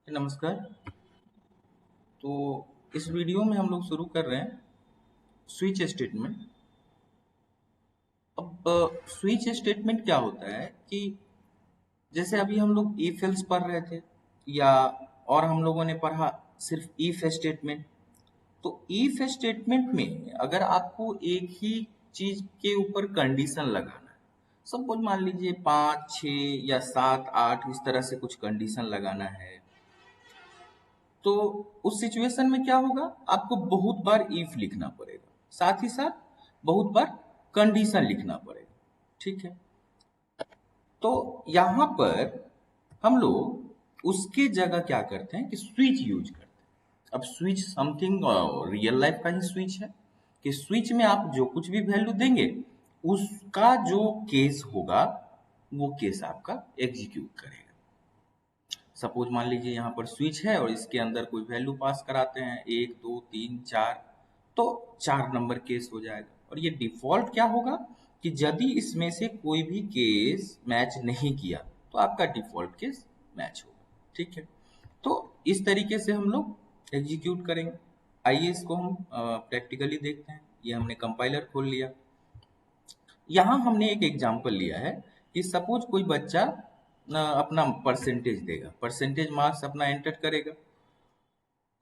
नमस्कार। तो इस वीडियो में हम लोग शुरू कर रहे हैं स्विच स्टेटमेंट। अब स्विच स्टेटमेंट क्या होता है कि जैसे अभी हम लोग इफ एल्स पढ़ रहे थे या और हम लोगों ने पढ़ा सिर्फ इफ स्टेटमेंट। तो इफ स्टेटमेंट में अगर आपको एक ही चीज के ऊपर कंडीशन लगाना है, सपोज मान लीजिए 5, 6 या 7, 8 इस तरह से कुछ कंडीशन लगाना है, तो उस सिचुएशन में क्या होगा, आपको बहुत बार इफ लिखना पड़ेगा, साथ ही साथ बहुत बार कंडीशन लिखना पड़ेगा। ठीक है, तो यहां पर हम लोग उसके जगह क्या करते हैं कि स्विच यूज करते हैं। अब स्विच समथिंग रियल लाइफ का ही स्विच है कि स्विच में आप जो कुछ भी वैल्यू देंगे उसका जो केस होगा वो केस आपका एग्जीक्यूट करेगा। सपोज मान लीजिए यहाँ पर स्विच है और इसके अंदर कोई वैल्यू पास कराते हैं 1, 2, 3, 4, तो 4 नंबर केस हो जाएगा। और ये डिफॉल्ट क्या होगा कि यदि इसमें से कोई भी केस मैच नहीं किया तो आपका डिफॉल्ट केस मैच होगा। ठीक है, तो इस तरीके से हम लोग एग्जीक्यूट करेंगे। आइए इसको हम प्रैक्टिकली देखते हैं। ये हमने कंपाइलर खोल लिया। यहाँ हमने एक एग्जाम्पल लिया है कि सपोज कोई बच्चा अपना परसेंटेज देगा, परसेंटेज मार्क्स अपना एंटर करेगा।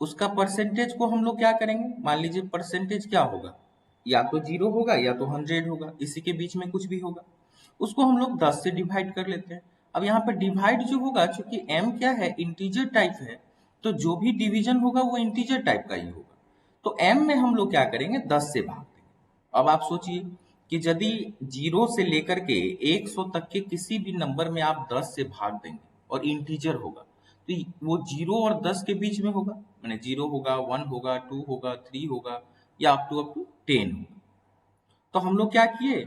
उसका परसेंटेज को हम लोग क्या करेंगे, मान लीजिए परसेंटेज क्या होगा, या तो 0 होगा या तो 100 होगा, इसी के बीच में कुछ भी होगा। उसको हम लोग 10 से डिवाइड कर लेते हैं। अब यहाँ पर डिवाइड जो होगा, चूंकि m क्या है, इंटीजर टाइप है, तो जो भी डिवीजन होगा वो इंटीजर टाइप का ही होगा। तो m में हम लोग क्या करेंगे, 10 से भाग देंगे। अब आप सोचिए कि यदि 0 से लेकर के 100 तक के किसी भी नंबर में आप 10 से भाग देंगे और इंटीजर होगा, तो वो 0 और 10 के बीच में होगा, मैंने 0 होगा, 1 होगा, 2 होगा, 3 होगा, या अप टू 10 होगा। तो हम लोग क्या किए,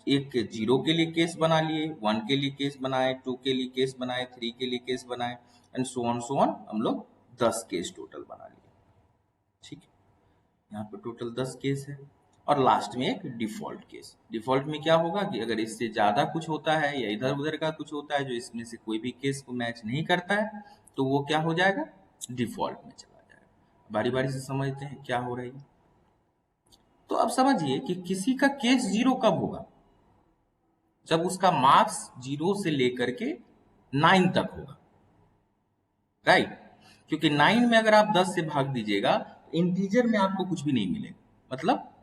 एक 0 के लिए केस बना लिए, 1 के लिए केस बनाए, 2 के लिए केस बनाए, 3 के लिए केस बनाए, एंड सो ऑन हम लोग 10 केस टोटल बना लिए। ठीक है, यहाँ पे टोटल 10 केस है। और लास्ट में एक डिफॉल्ट केस। डिफॉल्ट में क्या होगा कि अगर इससे ज्यादा कुछ होता है या इधर उधर का कुछ होता है जो इसमें से कोई भी केस को मैच नहीं करता है, तो वो क्या हो जाएगा, डिफॉल्ट में चला जाएगा। बारी बारी से समझते हैं क्या हो रही है। तो अब समझिए कि किसी का केस 0 कब होगा, जब उसका मार्क्स 0 से लेकर के 9 तक होगा, राइट। क्योंकि 9 में अगर आप 10 से भाग दीजिएगा, इंटीजर में आपको कुछ भी नहीं मिलेगा, मतलब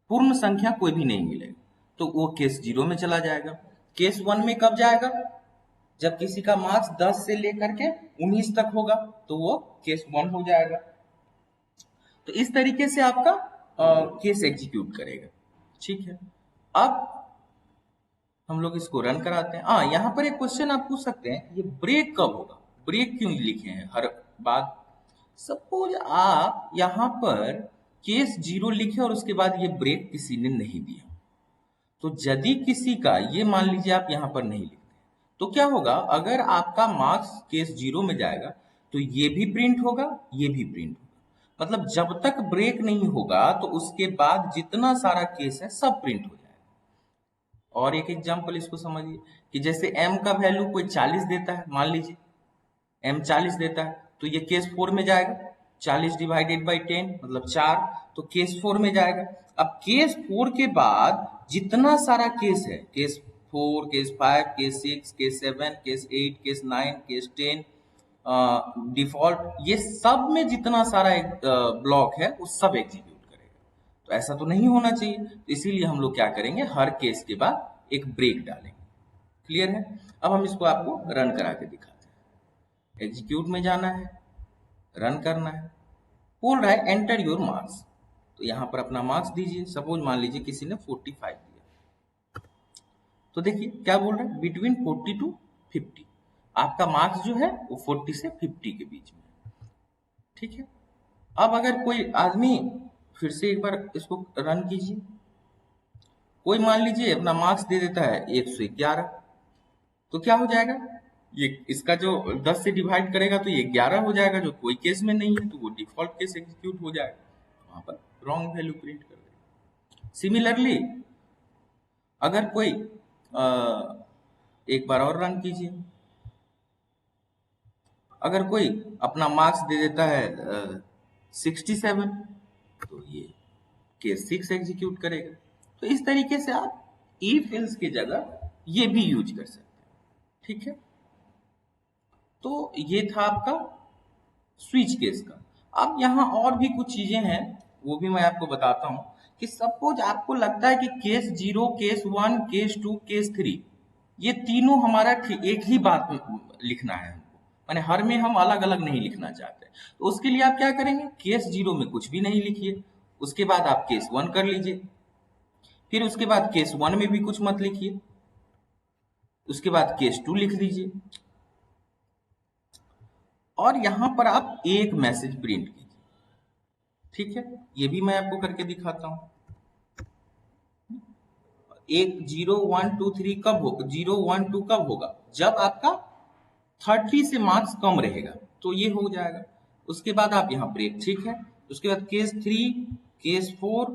पूर्ण संख्या कोई भी नहीं मिलेगा, तो वो केस 0 में चला जाएगा। केस 1 में कब जाएगा, जब किसी का मार्क्स 10 से लेकर के 19 तक होगा, तो वो केस 1 हो जाएगा। तो इस तरीके से आपका केस एग्जीक्यूट करेगा। ठीक है, अब हम लोग इसको रन कराते हैं। हाँ, यहाँ पर एक क्वेश्चन आप पूछ सकते हैं, ये ब्रेक कब होगा, ब्रेक क्यों लिखे हैं हर बात। सपोज आप यहाँ पर केस 0 लिखे और उसके बाद ये ब्रेक किसी ने नहीं दिया, तो यदि किसी का, ये मान लीजिए आप यहाँ पर नहीं लिखते, तो क्या होगा, अगर आपका मार्क्स केस 0 में जाएगा तो ये भी प्रिंट होगा, ये भी प्रिंट होगा। मतलब जब तक ब्रेक नहीं होगा तो उसके बाद जितना सारा केस है सब प्रिंट हो जाएगा। और एक एग्जांपल इसको समझिए कि जैसे m का वैल्यू कोई 40 देता है, मान लीजिए m 40 देता है, तो ये केस 4 में जाएगा। 40 डिवाइडेड बाई 10 मतलब 4, तो केस 4 में जाएगा। अब केस 4 के बाद जितना सारा केस है, case 4, case 5, case 6, case 7, case 8, case 9, case 10, default, ये सब में जितना सारा ब्लॉक है वो सब एग्जीक्यूट करेगा। तो ऐसा तो नहीं होना चाहिए, तो इसीलिए हम लोग क्या करेंगे, हर केस के बाद एक ब्रेक डालेंगे। क्लियर है। अब हम इसको आपको रन करा के दिखाते हैं। एग्जीक्यूट में जाना है, रन करना है, बोल रहा है एंटर योर मार्क्स, तो यहाँ पर अपना मार्क्स दीजिए। सपोज मान लीजिए किसी ने 45 दिया, तो देखिए क्या बोल रहा है, बिटवीन 40 टू 50। आपका मार्क्स जो है वो 40 से 50 के बीच में है। ठीक है, अब अगर कोई आदमी, फिर से एक बार इसको रन कीजिए, कोई मान लीजिए अपना मार्क्स दे देता है 111, तो क्या हो जाएगा, ये इसका जो 10 से डिवाइड करेगा तो ये 11 हो जाएगा, जो कोई केस में नहीं है, तो वो डिफॉल्ट केस एग्जीक्यूट हो जाएगा, वहां पर रॉन्ग वैल्यू प्रिंट कर देगा। सिमिलरली अगर कोई एक बार और रन कीजिए, अगर कोई अपना मार्क्स दे देता है 67, तो ये केस 6 एग्जीक्यूट करेगा। तो इस तरीके से आप इफ एल्स की जगह ये भी यूज कर सकते हैं। ठीक है, तो ये था आपका स्विच केस का। अब यहाँ और भी कुछ चीजें हैं, वो भी मैं आपको बताता हूँ कि सपोज आपको लगता है कि केस 0, केस 1, केस 2, केस 3 ये तीनों हमारा एक ही बात लिखना है हमको, माने हर में हम अलग अलग नहीं लिखना चाहते। तो उसके लिए आप क्या करेंगे, केस 0 में कुछ भी नहीं लिखिए, उसके बाद आप केस 1 कर लीजिए, फिर उसके बाद केस 1 में भी कुछ मत लिखिए, उसके बाद केस 2 लिख लीजिए, और यहां पर आप एक मैसेज प्रिंट कीजिए। ठीक है, ये भी मैं आपको करके दिखाता हूं। एक 0, 1, 2, 3 कब होगा, 0, 1, 2 कब होगा, जब आपका 30 से मार्क्स कम रहेगा, तो ये हो जाएगा। उसके बाद आप यहाँ ब्रेक, ठीक है, उसके बाद केस 3, केस 4,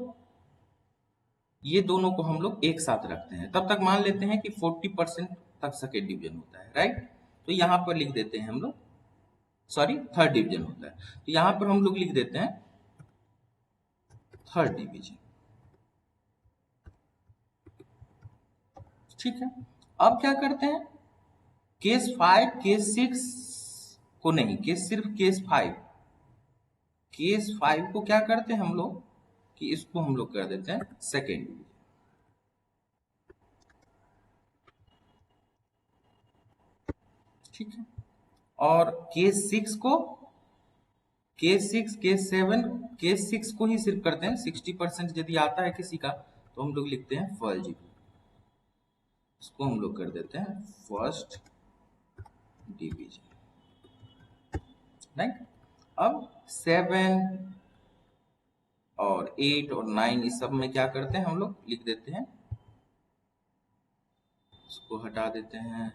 ये दोनों को हम लोग एक साथ रखते हैं। तब तक मान लेते हैं कि 40% तक सेकेंड डिवीजन होता है, राइट। तो यहाँ पर लिख देते हैं हम लोग, सॉरी थर्ड डिवीजन होता है, तो यहाँ पर हम लोग लिख देते हैं थर्ड डिवीजन। ठीक है, अब क्या करते हैं, केस 5, केस 6 को नहीं, सिर्फ केस 5, केस 5 को क्या करते हैं हम लोग कि इसको हम लोग कर देते हैं सेकेंड डिवीजन। ठीक है, और केस 6 को, केस 6, केस 7, केस 6 को ही सिर्फ करते हैं, 60% यदि आता है किसी का तो हम लोग लिखते हैं फर्स्ट डिवीजन, इसको हम लोग कर देते हैं फर्स्ट डिवीजन, राइट। अब 7 और 8 और 9 इस सब में क्या करते हैं हम लोग लिख देते हैं, इसको हटा देते हैं,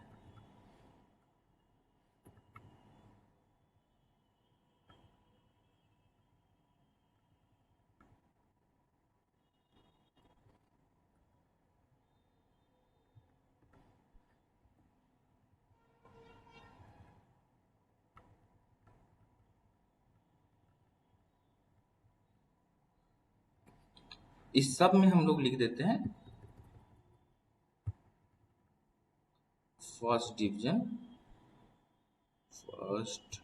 इस सब में हम लोग लिख देते हैं first division, first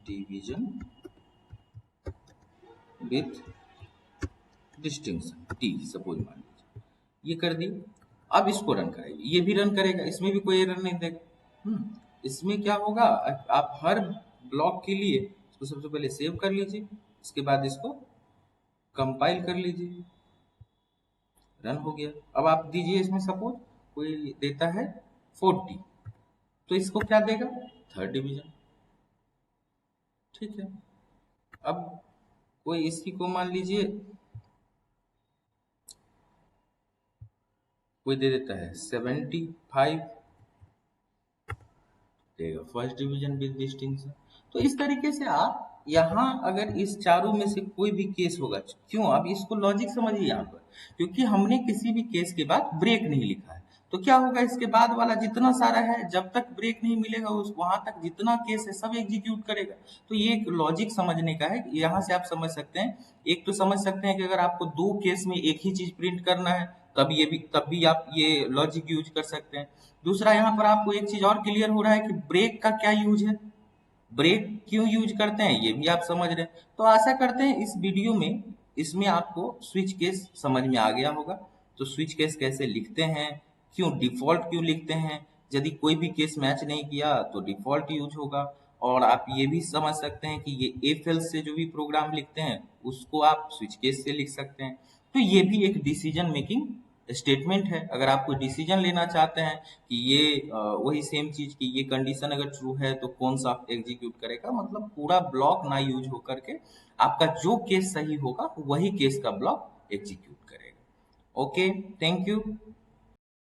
division with distinction T, suppose मान लीजिए, ये कर दी। अब इसको रन कराइए, ये भी रन करेगा, इसमें भी कोई एरर नहीं देगा। इसमें क्या होगा, आप हर ब्लॉक के लिए इसको सबसे पहले सेव कर लीजिए, उसके बाद इसको कंपाइल कर लीजिए, रन हो गया। अब आप दीजिए इसमें, सपोज कोई देता है 40, तो इसको क्या देगा, थर्ड डिवीजन। ठीक है, अब कोई इसी को मान लीजिए कोई दे देता है 75, देगा फर्स्ट डिवीजन विद डिस्टिंक्शन। तो इस तरीके से आप यहाँ अगर इस चारों में से कोई भी केस होगा, क्यों, अब इसको लॉजिक समझिए यहाँ पर, क्योंकि हमने किसी भी केस के बाद ब्रेक नहीं लिखा है, तो क्या होगा, इसके बाद वाला जितना सारा है जब तक ब्रेक नहीं मिलेगा उस वहां तक जितना केस है सब एग्जीक्यूट करेगा। तो ये एक लॉजिक समझने का है, यहाँ से आप समझ सकते हैं। एक तो समझ सकते हैं कि अगर आपको दो केस में एक ही चीज प्रिंट करना है तब भी आप ये लॉजिक यूज कर सकते हैं। दूसरा, यहाँ पर आपको एक चीज और क्लियर हो रहा है कि ब्रेक का क्या यूज है, ब्रेक क्यों यूज करते हैं, ये भी आप समझ रहे हैं। तो आशा करते हैं इस वीडियो में इसमें आपको स्विच केस समझ में आ गया होगा। तो स्विच केस कैसे लिखते हैं, क्यों डिफॉल्ट क्यों लिखते हैं, यदि कोई भी केस मैच नहीं किया तो डिफॉल्ट यूज होगा। और आप ये भी समझ सकते हैं कि ये इफ एल्स से जो भी प्रोग्राम लिखते हैं उसको आप स्विच केस से लिख सकते हैं। तो ये भी एक डिसीजन मेकिंग स्टेटमेंट है। अगर आप कोई डिसीजन लेना चाहते हैं कि ये वही सेम चीज की ये कंडीशन अगर ट्रू है तो कौन सा एग्जीक्यूट करेगा, मतलब पूरा ब्लॉक ना यूज हो करके आपका जो केस सही होगा वही केस का ब्लॉक एग्जीक्यूट करेगा। Okay, thank you.